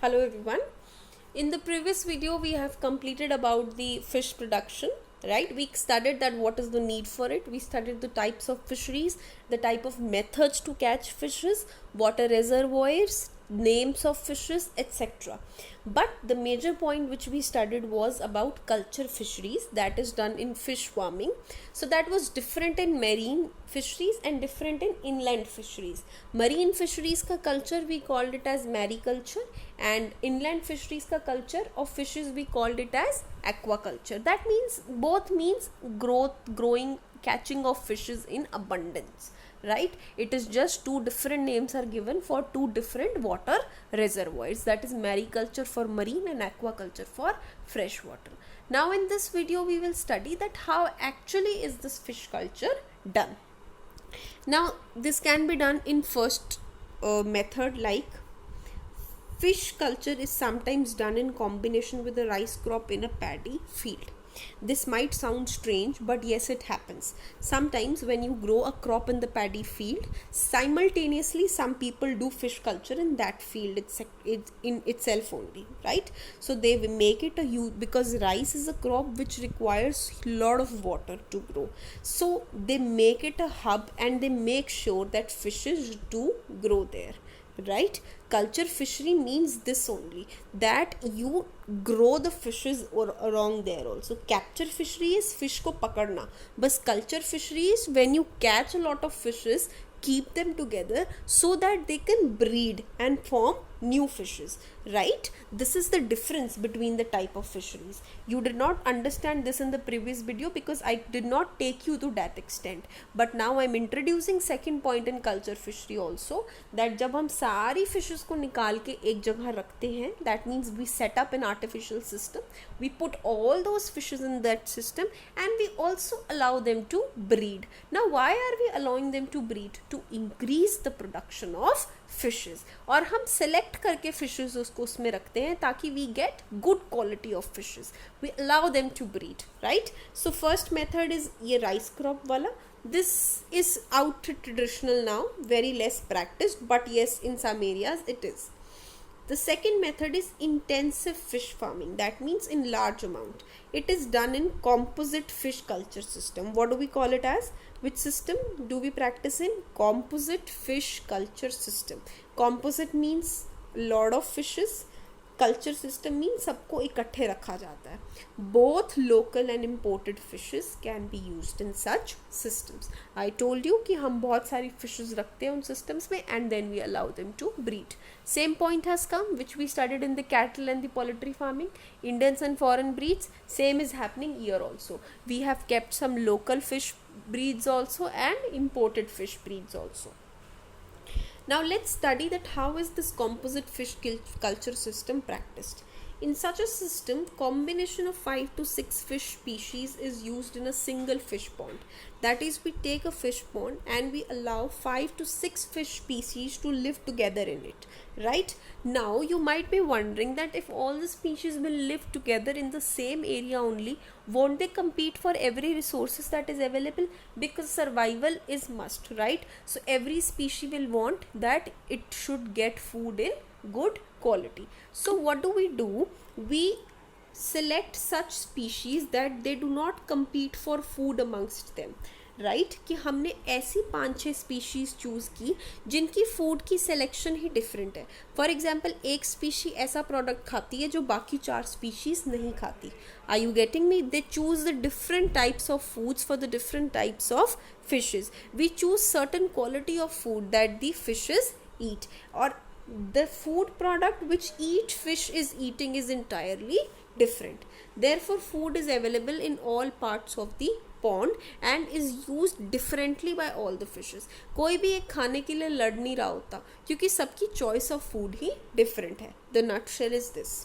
Hello everyone. In the previous video we have completed about the fish production, right? We studied that what is the need for it. We studied the types of fisheries, the type of methods to catch fishes, water reservoirs, names of fishes, etc. But the major point which we studied was about culture fisheries, that is done in fish farming. So that was different in marine fisheries and different in inland fisheries. Marine fisheries ka culture we called it as mariculture, and inland fisheries ka culture of fishes we called it as aquaculture. That means both means growing, catching of fishes in abundance, right? It is just two different names are given for two different water reservoirs, that is mariculture for marine and aquaculture for freshwater. Now in this video we will study that how actually is this fish culture done. Now this can be done in first method, like fish culture is sometimes done in combination with a rice crop in a paddy field. This might sound strange, but yes, it happens. Sometimes when you grow a crop in the paddy field, simultaneously some people do fish culture in that field in itself only, right? So they make it a huge, because rice is a crop which requires a lot of water to grow. So they make it a hub and they make sure that fishes do grow there, right? Culture fishery means this only, that you grow the fishes or around there also. Capture fishery is fish ko pakadna, but culture fishery is when you catch a lot of fishes, keep them together so that they can breed and form new fishes, right? This is the difference between the type of fisheries. You did not understand this in the previous video because I did not take you to that extent, but now I'm introducing second point in culture fishery also, that जब हम सारी fishes को निकाल के एक जगह रखते हैं, that means we set up an artificial system, we put all those fishes in that system and we also allow them to breed. Now why are we allowing them to breed? To increase the production of fishes, और हम select करके fishes उसको उसमें रखते हैं ताकि we get good quality of fishes. We allow them to breed, right? So first method is ये rice crop वाला. This is out traditional now, very less practiced, but yes, in some areas it is. The second method is intensive fish farming, that means in large amount. It is done in composite fish culture system. What do we call it as? Which system do we practice in? Composite fish culture system. Composite means lot of fishes. Culture system mean सबको इकट्ठे रखा जाता है. Both local and imported fishes can be used in such systems. I told you कि हम बहुत सारी fishes रखते हैं उन सिस्टम्स में and then we allow them to breed. Same point has come which we studied in the cattle and the poultry farming, Indians and foreign breeds. Same is happening here also. We have kept some local fish breeds also and imported fish breeds also. Now let's study that how is this composite fish culture system practiced. In such a system, combination of 5 to 6 fish species is used in a single fish pond. That is, we take a fish pond and we allow 5 to 6 fish species to live together in it, right? Now you might be wondering that if all the species will live together in the same area only, won't they compete for every resources that is available? Because survival is must, right? So every species will want that it should get food in good quality. So what do? We select such species that they do not compete for food amongst them, right कि हमने ऐसी 5-6 species choose की जिनकी food की selection ही different है. For example एक species ऐसा प्रोडक्ट खाती है जो बाकी 4 स्पीशीज़ नहीं खाती. Are you getting me? They choose the different types of foods for the different types of fishes. We choose certain quality of food that the fishes eat, or the food product which each fish is eating is entirely different. Therefore food is available in all parts of the pond and is used differently by all the fishes. कोई भी एक खाने के लिए लड़ नहीं रहा होता क्योंकि सबकी choice of food he different है. The nutshell is this.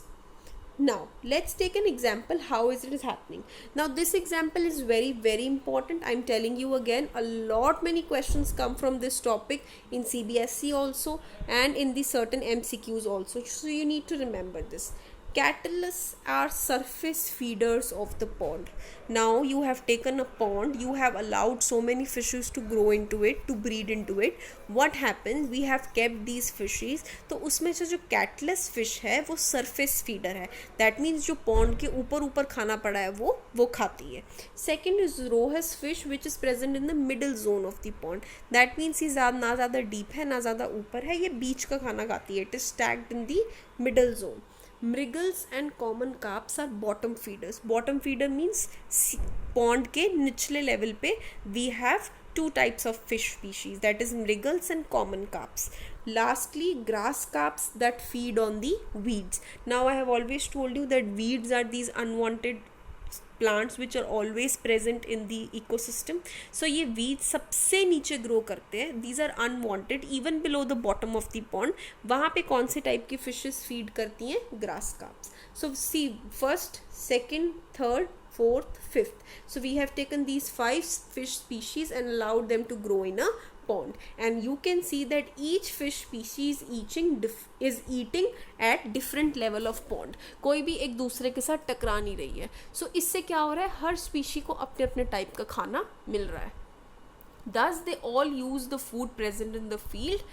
Now let's take an example how is it happening. Now this example is very very important. I'm telling you again, a lot many questions come from this topic in CBSE also and in the certain MCQs also, so you need to remember this. Cattles are surface feeders of the pond. Now you have taken a pond, you have allowed so many fishes to grow into it, to breed into it. What happens, we have kept these fishes, तो उसमें से जो कैटलेस fish है वो surface feeder है. That means जो pond के ऊपर ऊपर खाना पड़ा है वो खाती है. Second is rohu's fish which is present in the middle zone of the pond. That means ये ना ज़्यादा डीप है ना ज़्यादा ऊपर है, ये बीच का खाना खाती है. It is stacked in the middle zone. Mrigals and common carps are bottom feeders. Bottom feeder means pond के निचले level पे we have two types of fish species, that is mrigals and common carps. Lastly, grass carps that feed on the weeds. Now I have always told you that weeds are these unwanted plants which are always present in the ecosystem. So ये weeds सबसे नीचे grow करते हैं. These are unwanted even below the bottom of the pond. वहाँ पे कौन से type की fishes feed करती हैं? Grass carps. So see, first, second, third, fourth, fifth. So we have taken these 5 fish species and allowed them to grow in a pond, and you can see that each fish species is eating at different level of pond. कोई भी एक दूसरे के साथ टकरा नहीं रही है. So इससे क्या हो रहा है, हर स्पीशी को अपने अपने टाइप का खाना मिल रहा है. Thus they all use the food present in the field.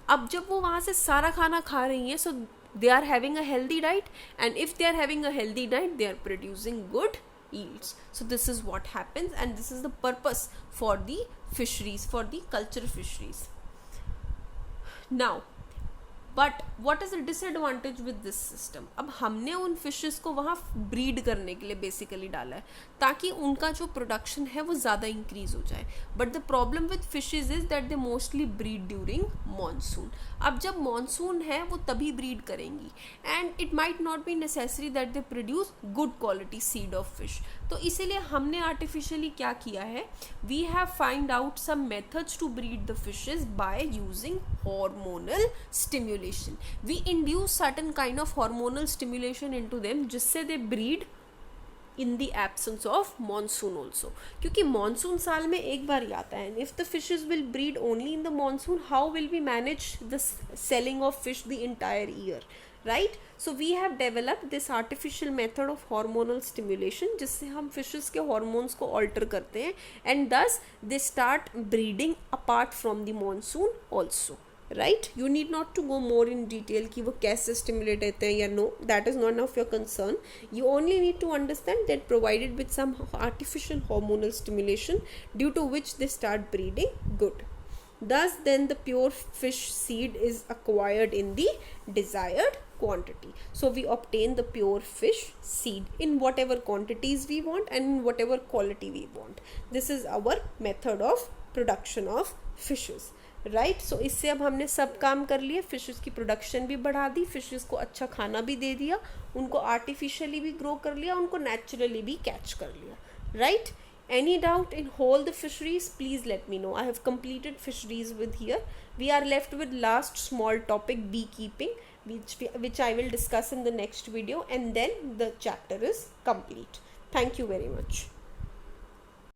अब जब वो वहाँ से सारा खाना खा रही हैं, so they are having a healthy diet, and if they are having a healthy diet, they are producing good yields. So this is what happens, and this is the purpose for the fisheries, for the culture fisheries. Now, but what is the disadvantage with this system. अब हमने उन fishes को वहाँ breed करने के लिए basically डाला है ताकि उनका जो प्रोडक्शन है वो ज़्यादा इंक्रीज हो जाए. But the problem with fishes is that they mostly breed during monsoon. अब जब मॉनसून है वो तभी ब्रीड करेंगी, and it might not be necessary that they produce good quality seed of fish. तो इसीलिए हमने आर्टिफिशियली क्या किया है, we have find out some methods to breed the fishes by using hormonal stimulation. We induce certain kind of hormonal stimulation into them जिससे they breed in the absence of monsoon also. क्योंकि monsoon साल में एक बार ही आता है. If the fishes will breed only in the monsoon, how will we manage the selling of fish the entire year, right? So we have developed this artificial method of hormonal stimulation जिससे हम fishes के hormones को alter करते हैं, and thus they start breeding apart from the monsoon also. Right? You need not to go more in detail कि वो कैसे stimulate होते हैं या no, that is not of your concern. You only need to understand that provided with some artificial hormonal stimulation due to which they start breeding good. Thus then the pure fish seed is acquired in the desired quantity. So we obtain the pure fish seed in whatever quantities we want and in whatever quality we want. This is our method of production of fishes. Right. So इससे अब हमने सब काम कर लिए. Fishes की production भी बढ़ा दी, फिशेस को अच्छा खाना भी दे दिया, उनको आर्टिफिशियली भी ग्रो कर लिया, उनको नेचुरली भी कैच कर लिया. Right. Any doubt in whole the fisheries, please let me know. I have completed fisheries with here. We are left with last small topic, beekeeping, which I will discuss in the next video, and then the chapter is complete. Thank you very much.